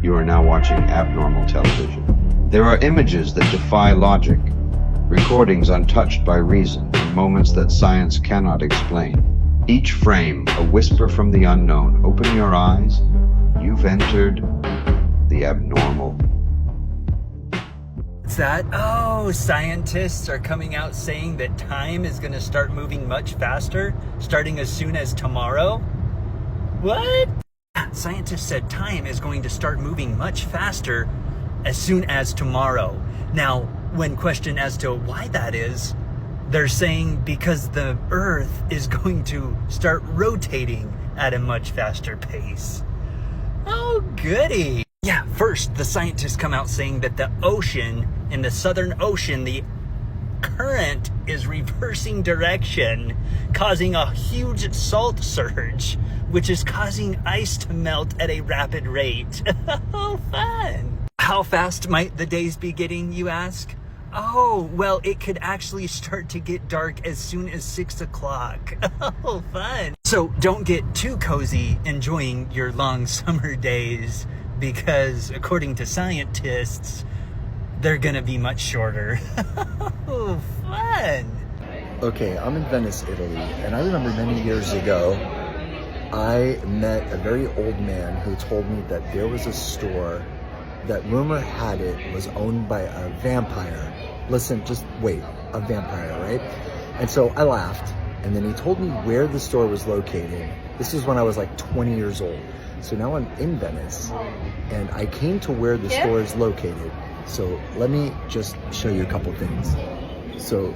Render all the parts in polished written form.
You are now watching abnormal television. There are images that defy logic, recordings untouched by reason, and moments that science cannot explain. Each frame, a whisper from the unknown. Open your eyes. You've entered the abnormal. What's that? Oh, scientists are coming out saying that time is going to start moving much faster, starting as soon as tomorrow? What? Scientists said time is going to start moving much faster as soon as tomorrow. Now, when questioned as to why that is, they're saying because the Earth is going to start rotating at a much faster pace. Oh, goody. Yeah, first, the scientists come out saying that the ocean, in the Southern Ocean, the current is reversing direction, causing a huge salt surge, which is causing ice to melt at a rapid rate. Oh, fun. How fast might the days be getting, you ask? Oh, well, it could actually start to get dark as soon as 6 o'clock. Oh, fun. So don't get too cozy enjoying your long summer days, because according to scientists, they're gonna be much shorter. Oh, fun. Okay, I'm in Venice, Italy, and I remember many years ago, I met a very old man who told me that there was a store that rumor had it was owned by a vampire. Listen, just wait, a vampire, right? And so I laughed, and then he told me where the store was located. This was when I was like 20 years old. So now I'm in Venice, and I came to where the store is located. So let me just show you a couple things. So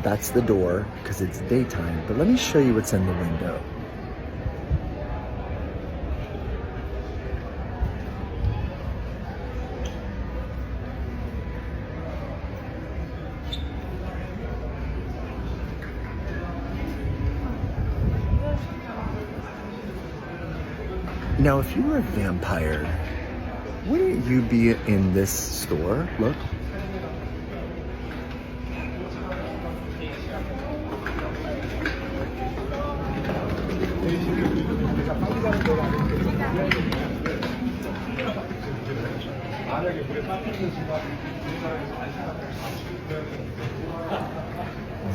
that's the door, because it's daytime, but let me show you what's in the window. Now, if you were a vampire, wouldn't you be in this store? Look.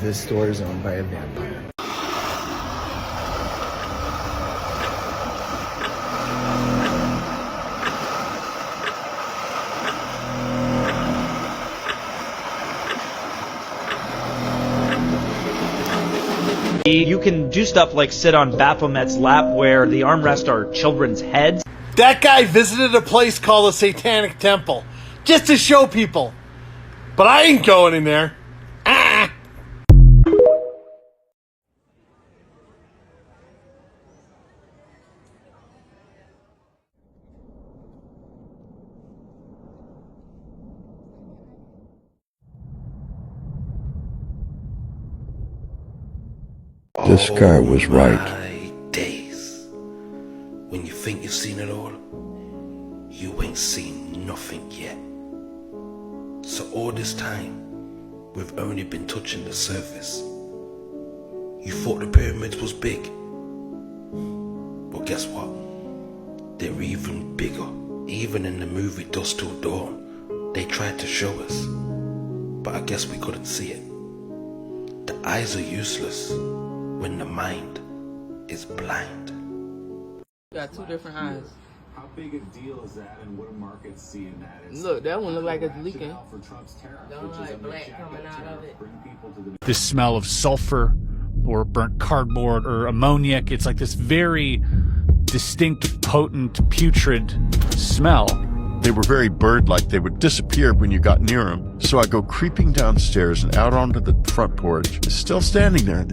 This store is owned by a vampire. You can do stuff like sit on Baphomet's lap where the armrests are children's heads. That guy visited a place called the Satanic Temple just to show people. But I ain't going in there. This guy was right. Days. When you think you've seen it all, you ain't seen nothing yet. So all this time, we've only been touching the surface. You thought the pyramids was big. But guess what? They're even bigger. Even in the movie Dusk Till Dawn, they tried to show us. But I guess we couldn't see it. The eyes are useless when the mind is blind. Got two different eyes. How big a deal is that, and what are markets seeing that? Look, that one look like it's leaking. For Trump's tariff, Don't which is like a black coming out of it. bring people to the This smell of sulfur or burnt cardboard or ammoniac, it's like this very distinct, potent, putrid smell. They were very bird-like. They would disappear when you got near them. So I go creeping downstairs and out onto the front porch, still standing there,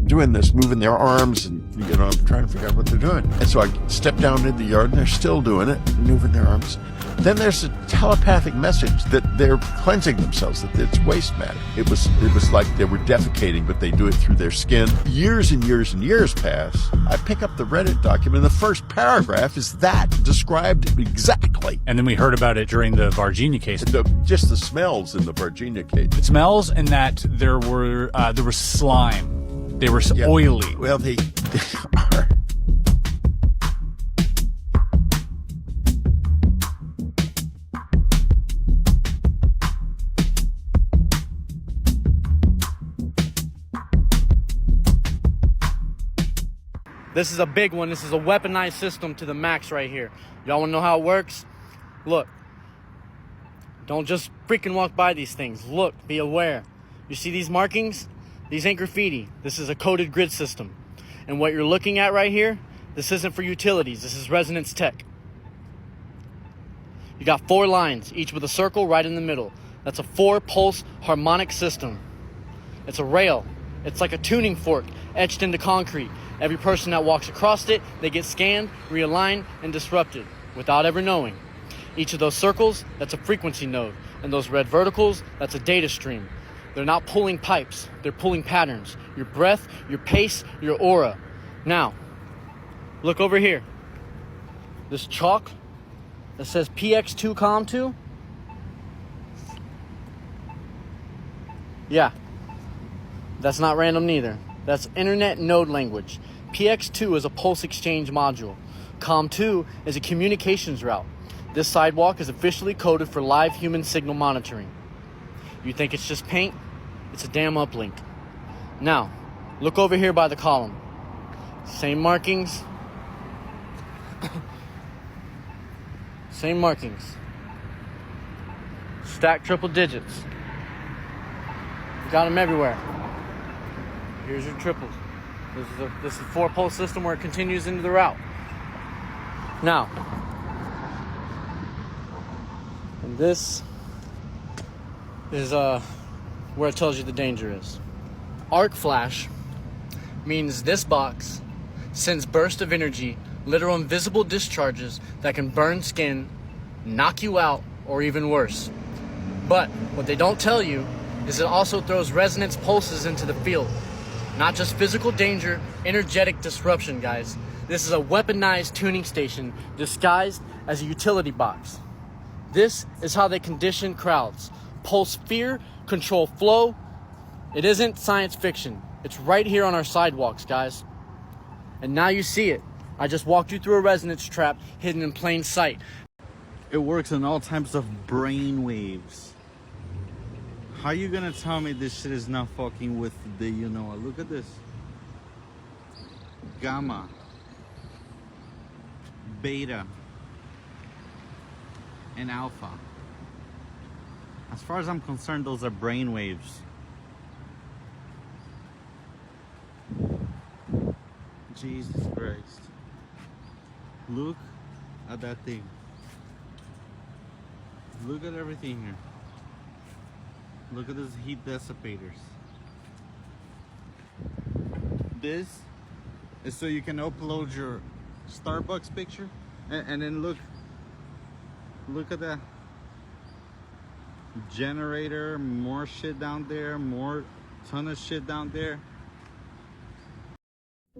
doing this, moving their arms, and I'm trying to figure out what they're doing. And so I step down into the yard, and they're still doing it, moving their arms. Then there's a telepathic message that they're cleansing themselves, that it's waste matter. It was like they were defecating, but they do it through their skin. Years and years and years pass. I pick up the Reddit document, and the first paragraph is that, described exactly. And then we heard about it during the Varginha case. Just the smells in the Varginha case. It smells, and that there was slime. They were oily. Well, they are. This is a big one. This is a weaponized system to the max right here. Y'all want to know how it works? Look. Don't just freaking walk by these things. Look, be aware. You see these markings? These ain't graffiti. This is a coded grid system. And what you're looking at right here, this isn't for utilities. This is resonance tech. You got 4 lines, each with a circle right in the middle. That's a 4-pulse harmonic system. It's a rail. It's like a tuning fork etched into concrete. Every person that walks across it, they get scanned, realigned, and disrupted without ever knowing. Each of those circles, that's a frequency node. And those red verticals, that's a data stream. They're not pulling pipes, they're pulling patterns. Your breath, your pace, your aura. Now, look over here. This chalk that says PX2 COM2. Yeah, that's not random neither. That's internet node language. PX2 is a pulse exchange module. COM2 is a communications route. This sidewalk is officially coded for live human signal monitoring. You think it's just paint? It's a damn uplink. Now, look over here by the column. Same markings. Same markings. Stacked triple digits. You got them everywhere. Here's your triples. This is a 4-pulse system where it continues into the route. Now, and this is where it tells you the danger is. Arc flash means this box sends bursts of energy, literal invisible discharges that can burn skin, knock you out, or even worse. But what they don't tell you is it also throws resonance pulses into the field. Not just physical danger, energetic disruption, guys. This is a weaponized tuning station disguised as a utility box. This is how they condition crowds. Pulse fear, control flow. It isn't science fiction. It's right here on our sidewalks, guys. And now you see it. I just walked you through a resonance trap hidden in plain sight. It works on all types of brain waves. How you gonna tell me this shit is not fucking with the, you know, look at this. Gamma. Beta. And alpha. As far as I'm concerned, those are brain waves. Jesus Christ. Look at that thing. Look at everything here. Look at these heat dissipators. This is so you can upload your Starbucks picture and then look at that generator, more shit down there, more ton of shit down there.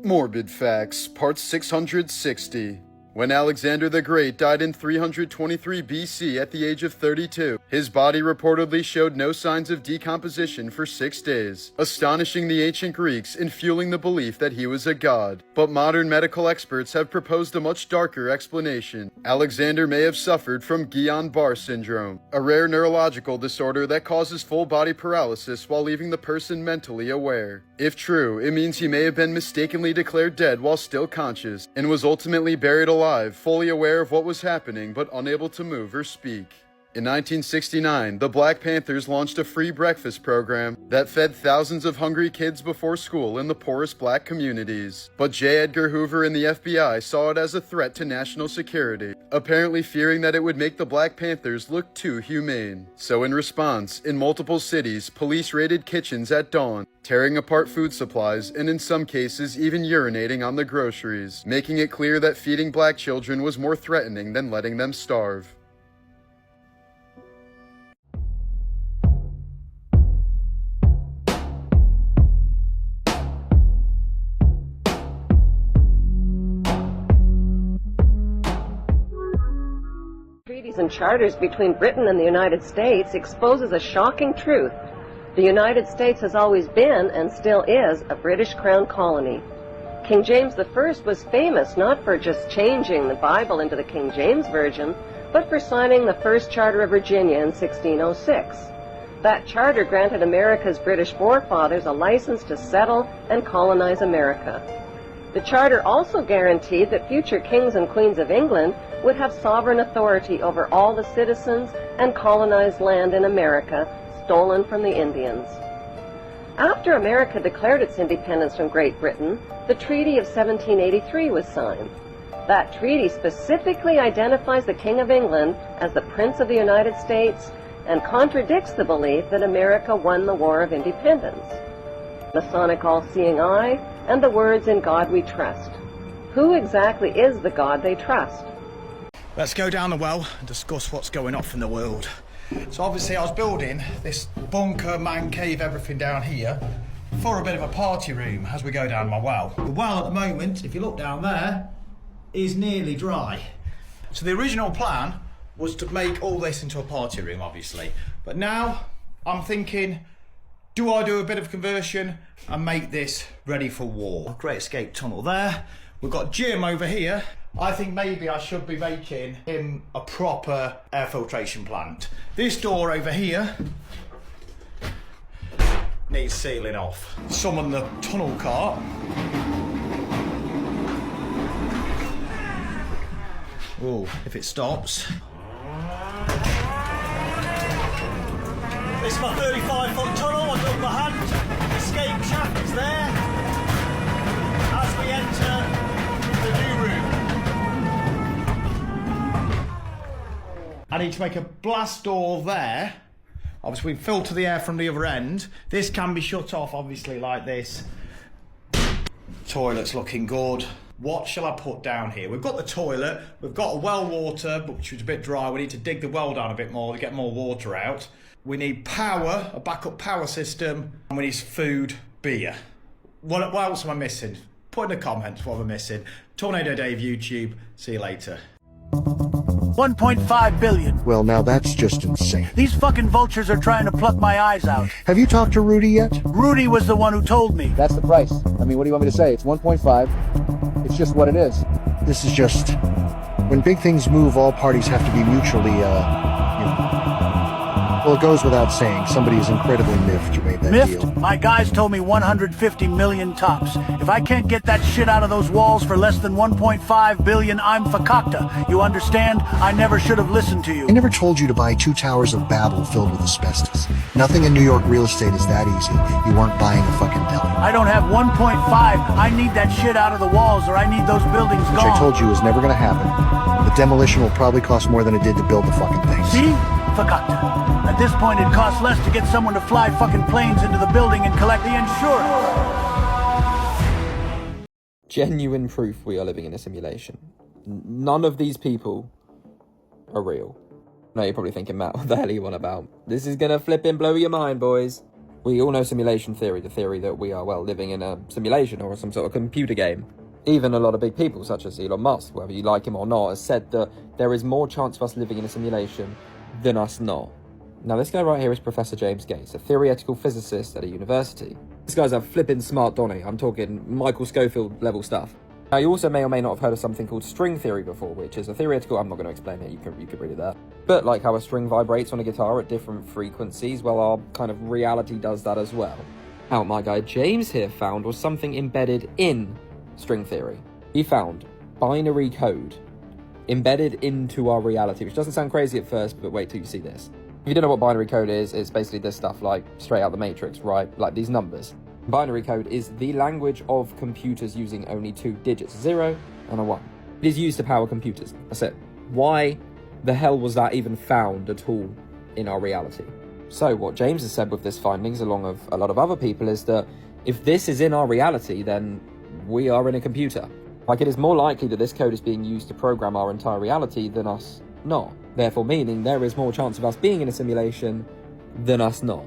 Morbid Facts, Part 660. When Alexander the Great died in 323 BC at the age of 32, his body reportedly showed no signs of decomposition for 6 days, astonishing the ancient Greeks and fueling the belief that he was a god. But modern medical experts have proposed a much darker explanation. Alexander may have suffered from Guillain-Barré syndrome, a rare neurological disorder that causes full body paralysis while leaving the person mentally aware. If true, it means he may have been mistakenly declared dead while still conscious, and was ultimately buried alive, fully aware of what was happening but unable to move or speak. In 1969, the Black Panthers launched a free breakfast program that fed thousands of hungry kids before school in the poorest black communities. But J. Edgar Hoover and the FBI saw it as a threat to national security, apparently fearing that it would make the Black Panthers look too humane. So in response, in multiple cities, police raided kitchens at dawn, tearing apart food supplies, and in some cases even urinating on the groceries, making it clear that feeding black children was more threatening than letting them starve. Treaties and charters between Britain and the United States exposes a shocking truth. The United States has always been, and still is, a British crown colony. King James I was famous not for just changing the Bible into the King James Version, but for signing the first Charter of Virginia in 1606. That charter granted America's British forefathers a license to settle and colonize America. The charter also guaranteed that future kings and queens of England would have sovereign authority over all the citizens and colonized land in America stolen from the Indians. After America declared its independence from Great Britain, the Treaty of 1783 was signed. That treaty specifically identifies the King of England as the Prince of the United States and contradicts the belief that America won the War of Independence. Masonic all-seeing eye, and the words "In God we trust." Who exactly is the God they trust? Let's go down the well and discuss what's going off in the world. So obviously I was building this bunker, man cave, everything down here for a bit of a party room as we go down my well. The well at the moment, if you look down there, is nearly dry. So the original plan was to make all this into a party room, obviously. But now I'm thinking, do I do a bit of conversion and make this ready for war? Great escape tunnel there. We've got Jim over here. I think maybe I should be making him a proper air filtration plant. This door over here needs sealing off. Summon the tunnel cart. Oh, if it stops. This is my 35-foot tunnel. I built by hand. Escape shaft is there. As we enter the new room. I need to make a blast door there. Obviously, we filter the air from the other end. This can be shut off, obviously, like this. Toilet's looking good. What shall I put down here? We've got the toilet. We've got a well water, which is a bit dry. We need to dig the well down a bit more to get more water out. We need power, a backup power system, and we need food, beer. What else am I missing? Put in the comments what we're missing. Tornado Dave YouTube. See you later. 1.5 billion. Well, now that's just insane. These fucking vultures are trying to pluck my eyes out. Have you talked to Rudy yet? Rudy was the one who told me. That's the price. I mean, what do you want me to say? It's 1.5. It's just what it is. This is just... When big things move, all parties have to be mutually, Well, it goes without saying, somebody is incredibly miffed you made that Miffed? deal. My guys told me 150 million tops. If I can't get that shit out of those walls for less than 1.5 billion, I'm fakakta. You understand? I never should have listened to you. I never told you to buy 2 towers of Babel filled with asbestos. Nothing in New York real estate is that easy. You weren't buying a fucking deli. I don't have 1.5. I need that shit out of the walls, or I need those buildings gone. Which I told you was never gonna happen. The demolition will probably cost more than it did to build the fucking things. See? Fakakta. At this point, it costs less to get someone to fly fucking planes into the building and collect the insurance. Genuine proof we are living in a simulation. None of these people are real. Now you're probably thinking, Matt, what the hell are you on about? This is gonna flip and blow your mind, boys. We all know simulation theory, the theory that we are, well, living in a simulation or some sort of computer game. Even a lot of big people, such as Elon Musk, whether you like him or not, has said that there is more chance of us living in a simulation than us not. Now this guy right here is Professor James Gates, a theoretical physicist at a university. This guy's a flippin' smart Donny. I'm talking Michael Scofield level stuff. Now you also may or may not have heard of something called string theory before, which is a theoretical, I'm not going to explain it, you can read it there. But like how a string vibrates on a guitar at different frequencies, well our kind of reality does that as well. Now what my guy James here found was something embedded in string theory. He found binary code embedded into our reality, which doesn't sound crazy at first, but wait till you see this. If you don't know what binary code is, it's basically this stuff like straight out the Matrix, right? Like these numbers. Binary code is the language of computers using only 2 digits, a 0 and a 1. It is used to power computers. That's it. Why the hell was that even found at all in our reality? So what James has said with this findings, along with a lot of other people, is that if this is in our reality, then we are in a computer. Like it is more likely that this code is being used to program our entire reality than us not. Therefore meaning there is more chance of us being in a simulation than us not.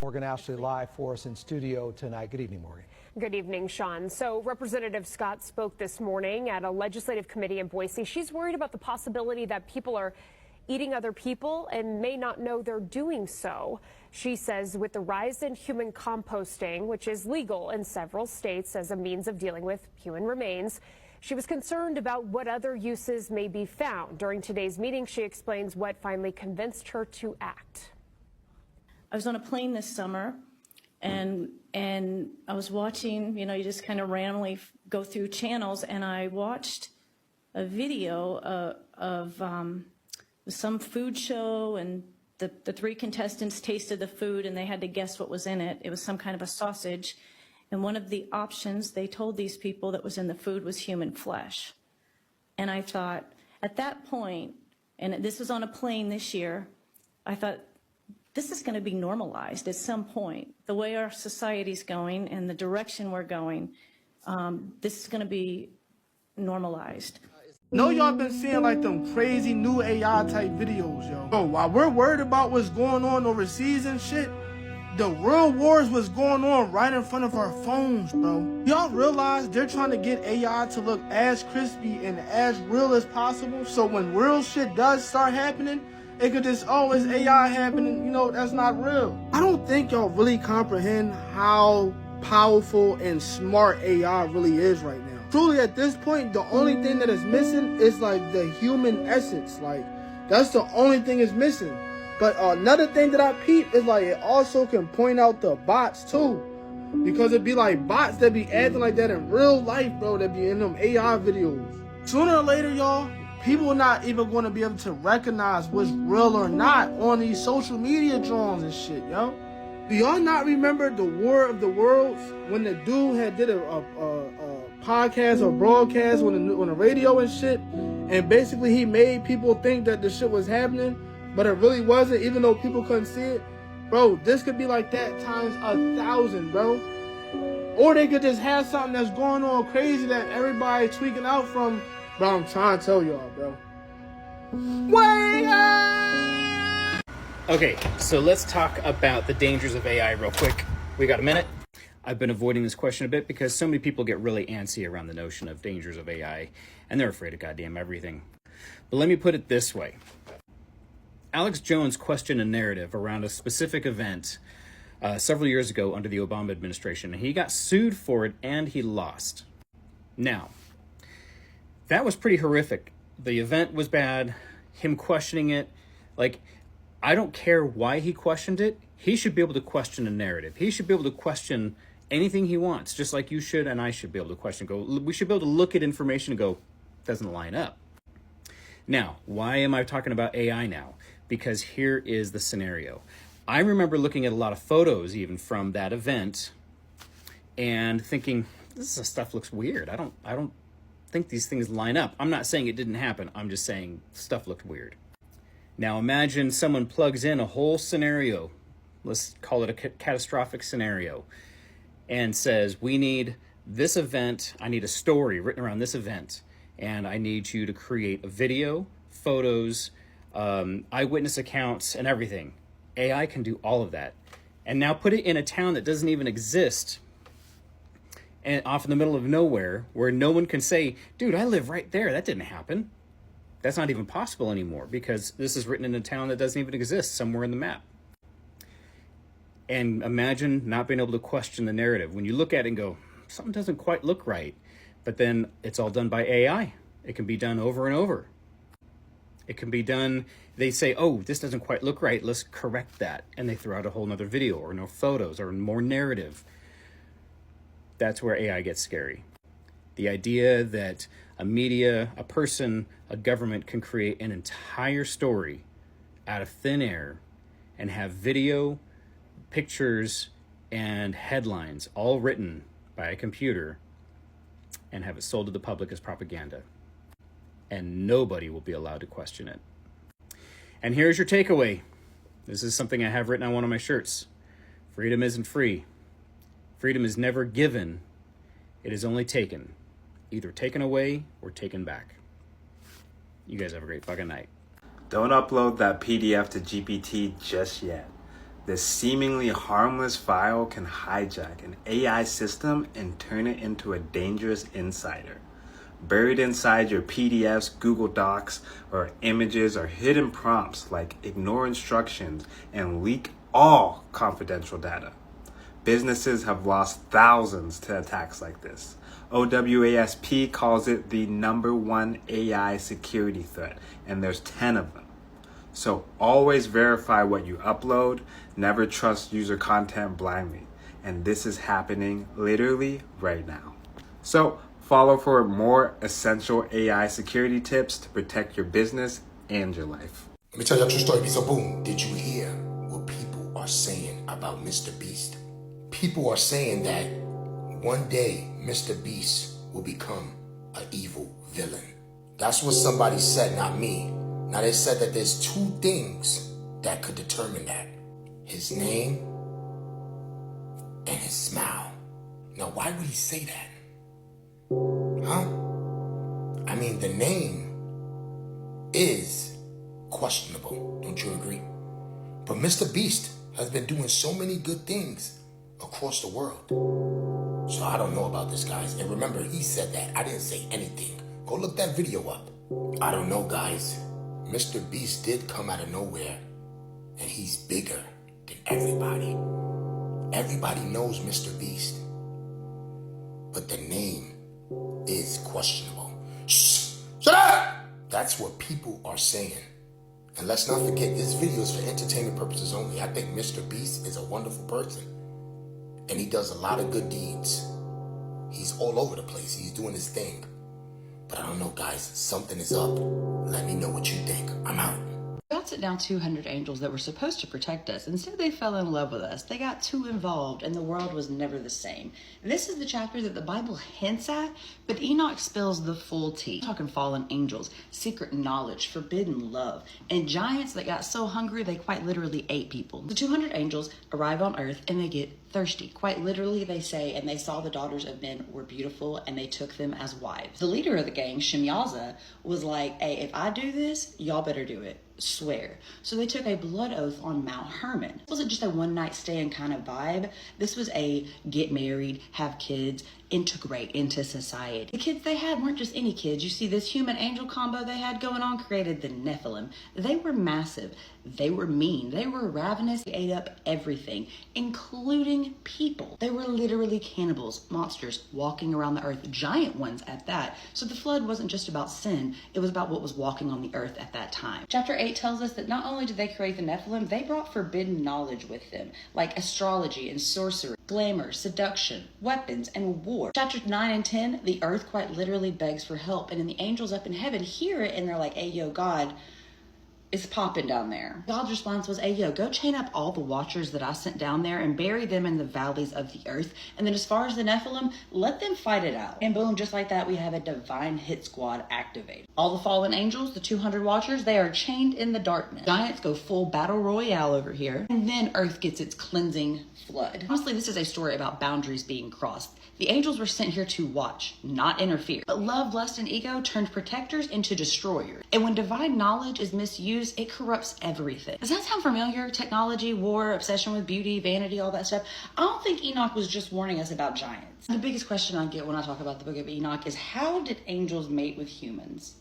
Morgan Ashley live for us in studio tonight. Good evening, Morgan. Good evening, Sean. So Representative Scott spoke this morning at a legislative committee in Boise. She's worried about the possibility that people are eating other people and may not know they're doing so. She says with the rise in human composting, which is legal in several states as a means of dealing with human remains, she was concerned about what other uses may be found. During today's meeting, she explains what finally convinced her to act. I was on a plane this summer and I was watching, you know, you just kind of randomly go through channels, and I watched a video of some food show, and the three contestants tasted the food and they had to guess what was in it. It was some kind of a sausage, and one of the options they told these people that was in the food was human flesh. And I thought, at that point, and this was on a plane this year, I thought, this is going to be normalized at some point. The way our society's going and the direction we're going, this is going to be normalized. Know y'all been seeing like them crazy new AI type videos, yo. Bro, while we're worried about what's going on overseas and shit, the real wars was going on right in front of our phones, bro. Y'all realize they're trying to get AI to look as crispy and as real as possible, so when real shit does start happening, it could just, oh, it's AI happening, you know, that's not real. I don't think y'all really comprehend how powerful and smart AI really is right now. Truly, at this point, the only thing that is missing is like the human essence. Like, that's the only thing is missing. But another thing that I peeped is like it also can point out the bots too. Because it'd be like bots that be acting like that in real life, bro, that be in them AI videos. Sooner or later, y'all, people are not even going to be able to recognize what's real or not on these social media drawings and shit, yo. Do y'all not remember the War of the Worlds when the dude had did a podcast or broadcast on the radio and shit, and basically he made people think that the shit was happening, but it really wasn't, even though people couldn't see it? Bro, this could be like that times 1,000, bro. Or they could just have something that's going on crazy that everybody tweaking out from. Bro, I'm trying to tell y'all, bro. Wake up! Okay, so let's talk about the dangers of AI real quick. We got a minute? I've been avoiding this question a bit because so many people get really antsy around the notion of dangers of AI, and they're afraid of goddamn everything. But let me put it this way. Alex Jones questioned a narrative around a specific event several years ago under the Obama administration, and he got sued for it, and he lost. Now, that was pretty horrific. The event was bad. Him questioning it, like, I don't care why he questioned it. He should be able to question a narrative. He should be able to question anything he wants, just like you should and I should be able to question. We should be able to look at information and go, doesn't line up. Now, why am I talking about AI now? Because here is the scenario. I remember looking at a lot of photos even from that event and thinking, this stuff looks weird. I don't think these things line up. I'm not saying it didn't happen. I'm just saying stuff looked weird. Now imagine someone plugs in a whole scenario, let's call it a catastrophic scenario, and says, we need this event, I need a story written around this event, and I need you to create a video, photos, eyewitness accounts, and everything. AI can do all of that. And now put it in a town that doesn't even exist, and off in the middle of nowhere, where no one can say, dude, I live right there, that didn't happen. That's not even possible anymore, because this is written in a town that doesn't even exist somewhere in the map. And imagine not being able to question the narrative. When you look at it and go, something doesn't quite look right, but then it's all done by AI. It can be done over and over. It can be done, they say, oh, this doesn't quite look right, let's correct that. And they throw out a whole nother video or no photos or more narrative. That's where AI gets scary. The idea that a media, a person, a government can create an entire story out of thin air and have video, pictures, and headlines all written by a computer and have it sold to the public as propaganda. And nobody will be allowed to question it. And here's your takeaway. This is something I have written on one of my shirts. Freedom isn't free. Freedom is never given. It is only taken. Either taken away or taken back. You guys have a great fucking night. Don't upload that PDF to GPT just yet. This seemingly harmless file can hijack an AI system and turn it into a dangerous insider. Buried inside your PDFs, Google Docs, or images are hidden prompts like ignore instructions and leak all confidential data. Businesses have lost thousands to attacks like this. OWASP calls it the #1 AI security threat, and there's 10 of them. So always verify what you upload, never trust user content blindly, and this is happening literally right now. So follow for more essential AI security tips to protect your business and your life. Let me tell you a true story. So boom, did you hear what people are saying about Mr. Beast? People are saying that one day Mr. Beast will become an evil villain. That's what somebody said, not me. Now they said that there's two things that could determine that. His name and his smile. Now why would he say that? Huh? I mean, the name is questionable, don't you agree? But Mr. Beast has been doing so many good things across the world. So I don't know about this, guys. And remember, he said that. I didn't say anything. Go look that video up. I don't know, guys. Mr. Beast did come out of nowhere, and he's bigger than everybody. Everybody knows Mr. Beast, but the name is questionable. Shh! Shut up! That's what people are saying. And let's not forget, this video is for entertainment purposes only. I think Mr. Beast is a wonderful person, and he does a lot of good deeds. He's all over the place. He's doing his thing. But I don't know, guys. Something is up. Let me know what you think. I'm out. God sent down 200 angels that were supposed to protect us. Instead, they fell in love with us. They got too involved, and the world was never the same. This is the chapter that the Bible hints at, but Enoch spills the full tea. Talking fallen angels, secret knowledge, forbidden love, and giants that got so hungry they quite literally ate people. The 200 angels arrive on earth, and they get thirsty. Quite literally, they say, and they saw the daughters of men were beautiful, and they took them as wives. The leader of the gang, Shemyaza, was like, hey, if I do this, y'all better do it. Swear. So they took a blood oath on Mount Hermon. It wasn't just a one night stand kind of vibe. This was a get married, have kids, integrate into society. The kids they had weren't just any kids. You see, this human angel combo they had going on created the Nephilim. They were massive. They were mean. They were ravenous. They ate up everything, including people. They were literally cannibals, monsters walking around the earth, giant ones at that. So the flood wasn't just about sin. It was about what was walking on the earth at that time. Chapter 8 tells us that not only did they create the Nephilim, they brought forbidden knowledge with them, like astrology and sorcery, glamour, seduction, weapons, and war. Chapters 9 and 10, the earth quite literally begs for help, and then the angels up in heaven hear it, and they're like, hey, yo, God, it's popping down there. God's response was, hey, yo, go chain up all the watchers that I sent down there and bury them in the valleys of the earth. And then as far as the Nephilim, let them fight it out. And boom, just like that, we have a divine hit squad activated. All the fallen angels, the 200 watchers, they are chained in the darkness. Giants go full battle royale over here. And then earth gets its cleansing flood. Honestly, this is a story about boundaries being crossed. The angels were sent here to watch, not interfere. But love, lust, and ego turned protectors into destroyers. And when divine knowledge is misused, it corrupts everything. Does that sound familiar? Technology, war, obsession with beauty, vanity, all that stuff. I don't think Enoch was just warning us about giants. The biggest question I get when I talk about the book of Enoch is, how did angels mate with humans?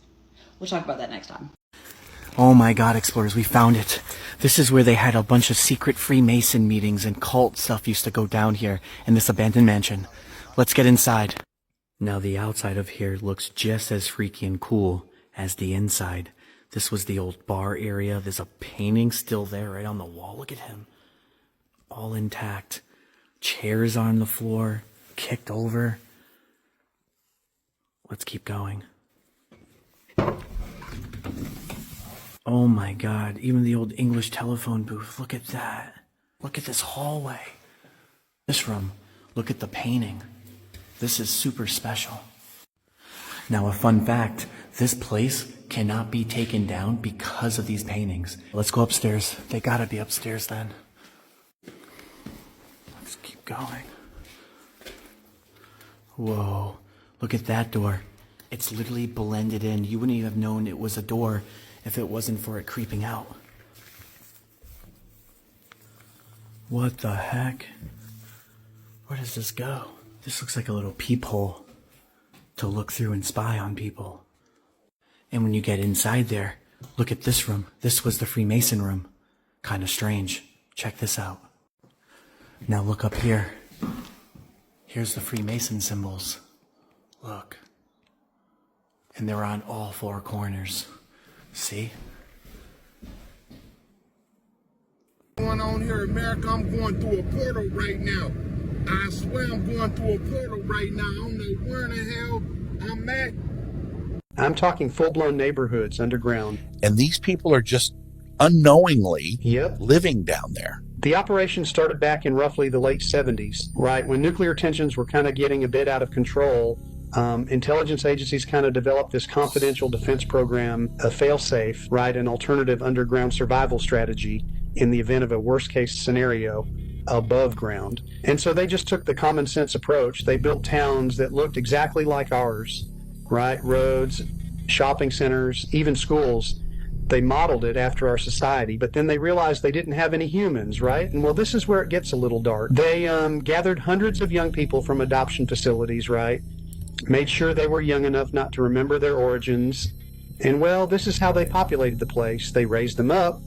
We'll talk about that next time. Oh my God, explorers, we found it. This is where they had a bunch of secret Freemason meetings, and cult stuff used to go down here in this abandoned mansion. Let's get inside. Now the outside of here looks just as freaky and cool as the inside. This was the old bar area. There's a painting still there right on the wall. Look at him. All intact. Chairs on the floor, kicked over. Let's keep going. Oh my God, even the old English telephone booth. Look at that. Look at this hallway. This room. Look at the painting. This is super special. Now, a fun fact, this place cannot be taken down because of these paintings. Let's go upstairs. They gotta be upstairs then. Let's keep going. Whoa, look at that door. It's literally blended in. You wouldn't even have known it was a door if it wasn't for it creeping out. What the heck? Where does this go? This looks like a little peephole to look through and spy on people. And when you get inside there, look at this room. This was the Freemason room. Kind of strange. Check this out. Now look up here. Here's the Freemason symbols. Look. And they're on all four corners. See? Going on here in America, I'm going through a portal right now. I swear I'm going through a portal right now. I don't know where in the hell I'm at. I'm talking full-blown neighborhoods underground. And these people are just unknowingly living down there. The operation started back in roughly the late 70s, right? When nuclear tensions were kind of getting a bit out of control, intelligence agencies kind of developed this confidential defense program, a fail-safe, right? An alternative underground survival strategy in the event of a worst-case scenario above ground. And so they just took the common sense approach. They built towns that looked exactly like ours, right? Roads, shopping centers, even schools. They modeled it after our society, but then they realized they didn't have any humans, right? And well, this is where it gets a little dark. They gathered hundreds of young people from adoption facilities, right? Made sure they were young enough not to remember their origins. And well, this is how they populated the place. They raised them up,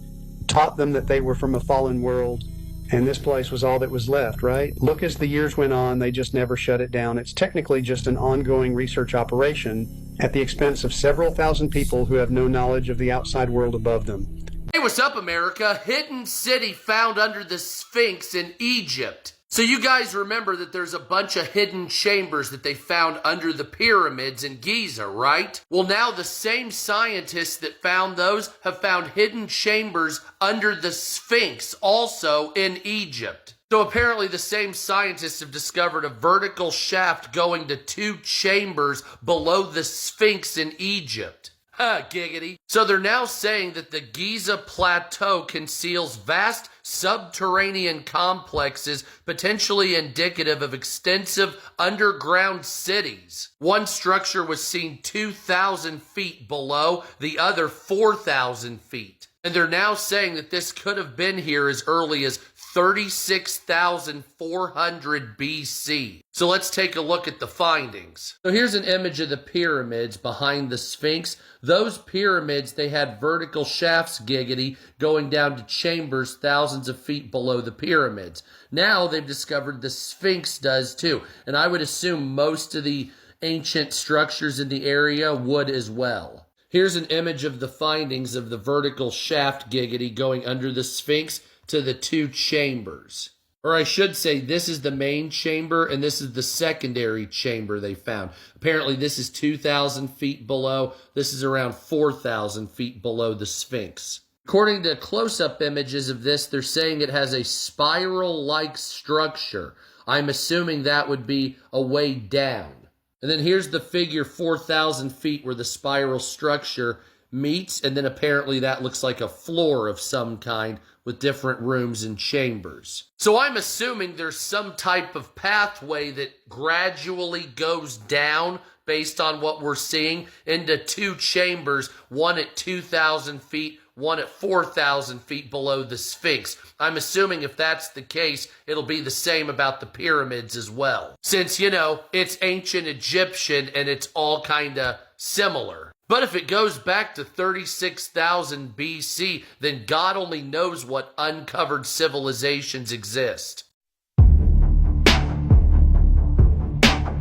taught them that they were from a fallen world, and this place was all that was left, right? Look, as the years went on, they just never shut it down. It's technically just an ongoing research operation at the expense of several thousand people who have no knowledge of the outside world above them. Hey, what's up, America? Hidden city found under the Sphinx in Egypt. So you guys remember that there's a bunch of hidden chambers that they found under the pyramids in Giza, right? Well, now the same scientists that found those have found hidden chambers under the Sphinx, also in Egypt. So apparently the same scientists have discovered a vertical shaft going to 2 chambers below the Sphinx in Egypt. Ha, giggity. So they're now saying that the Giza Plateau conceals vast subterranean complexes potentially indicative of extensive underground cities. One structure was seen 2,000 feet below, the other 4,000 feet. And they're now saying that this could have been here as early as 36,400 BC. So let's take a look at the findings. So here's an image of the pyramids behind the Sphinx. Those pyramids, they had vertical shafts, giggity, going down to chambers thousands of feet below the pyramids. Now they've discovered the Sphinx does too. And I would assume most of the ancient structures in the area would as well. Here's an image of the findings of the vertical shaft, giggity, going under the Sphinx to the 2 chambers. Or I should say, this is the main chamber and this is the secondary chamber they found. Apparently this is 2,000 feet below. This is around 4,000 feet below the Sphinx. According to close-up images of this, they're saying it has a spiral-like structure. I'm assuming that would be a way down. And then here's the figure 4,000 feet where the spiral structure meets, and then apparently that looks like a floor of some kind with different rooms and chambers. So I'm assuming there's some type of pathway that gradually goes down based on what we're seeing into 2 chambers, one at 2,000 feet, one at 4,000 feet below the Sphinx. I'm assuming if that's the case, it'll be the same about the pyramids as well. Since, you know, it's ancient Egyptian and it's all kind of similar. But if it goes back to 36,000 BC, then God only knows what uncovered civilizations exist.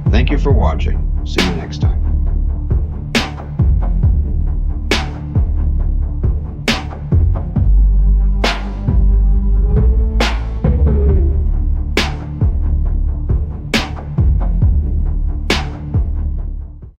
Thank you for watching. See you next time.